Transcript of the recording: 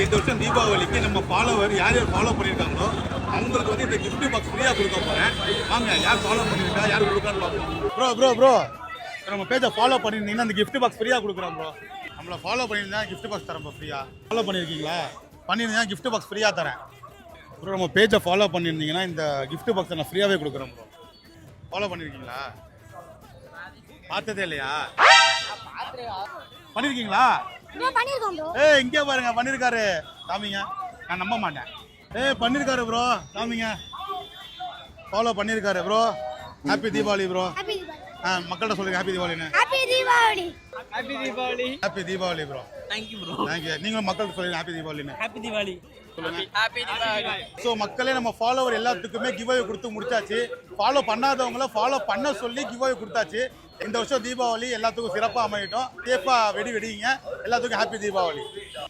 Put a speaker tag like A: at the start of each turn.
A: இந்த வருஷம் தீபாவளிக்கு நம்ம ஃபாலோவர் யார் யார் ஃபாலோ பண்ணியிருக்காங்களோ அவங்களுக்கு வந்து இந்த கிஃப்ட் பாக்ஸ் ஃப்ரீயாக கொடுக்க போகிறேன். வாங்க யார் ஃபாலோ பண்ணியிருக்கா யார் கொடுக்கான்னு பார்ப்போம். ப்ரோ நம்ம பேஜை ஃபாலோ பண்ணியிருந்தீங்கன்னா அந்த கிஃப்ட் பாக்ஸ் ஃப்ரீயாக கொடுக்குறோம் ப்ரோ. நம்மளை ஃபாலோ பண்ணியிருந்தா கிஃப்ட் பாக்ஸ் தரேன் ப்ரோ ஃப்ரீயாக. ஃபாலோ பண்ணியிருக்கீங்களா? பண்ணியிருந்தீங்கன்னா கிஃப்ட் பாக்ஸ் ஃப்ரீயாக தரேன் ப்ரோ. நம்ம பேஜை ஃபாலோ பண்ணியிருந்தீங்கன்னா இந்த கிஃப்ட் பாக்ஸை நான் ஃப்ரீயாகவே கொடுக்குறேன் ப்ரோ. ஃபாலோ பண்ணியிருக்கீங்களா? பார்த்ததே இல்லையா? பண்ணியிருக்கீங்களா? இங்கே பாருங்க பண்ணியிருக்காரு. காமிங்க, நான் நம்ப மாட்டேன். பண்ணியிருக்காரு ப்ரோ, காமிங்க. ஃபாலோ பண்ணியிருக்காரு ப்ரோ. Happy Deepavali bro. மக்கள்கிட்ட சொல்லுங்க ஹாப்பி தீபாவளின்னு.
B: Happy Deepavali.
C: Happy Deepavali.
A: Happy Deepavali bro.
C: Thank you bro.
A: Thank you. நீங்களும் மக்கள்கிட்ட சொல்லுங்க ஹாப்பி தீபாவளின்னு.
C: ஹாப்பி தீபாவளி.
A: சொல்லுங்க.
C: ஹாப்பி தீபாவளி.
A: ஸோ மக்களே, நம்ம ஃபாலோவர் எல்லாத்துக்குமே கிவ் அவே கொடுத்து முடிச்சாச்சு. ஃபாலோ பண்ணாதவங்கள ஃபாலோ பண்ண சொல்லி கிவ் அவே கொடுத்தாச்சு. இந்த வருஷம் தீபாவளி எல்லாத்துக்கும் சிறப்பாக அமையட்டும். சேஃபாக வெடிங்க. எல்லாத்துக்கும் ஹாப்பி தீபாவளி.